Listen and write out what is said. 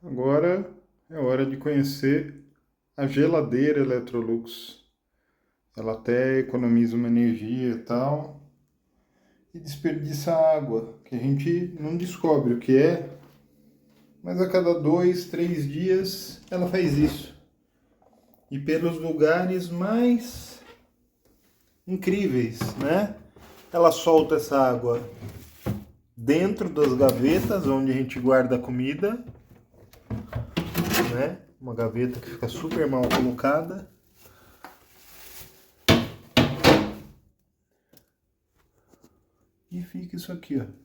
Agora é hora de conhecer a geladeira Electrolux. Ela até economiza uma energia e tal, e desperdiça água, que a gente não descobre o que é, mas a cada 2, 3 dias ela faz isso. E pelos lugares mais incríveis, né? Ela solta essa água dentro das gavetas onde a gente guarda a comida, né? Uma gaveta que fica super mal colocada. E fica isso aqui, ó.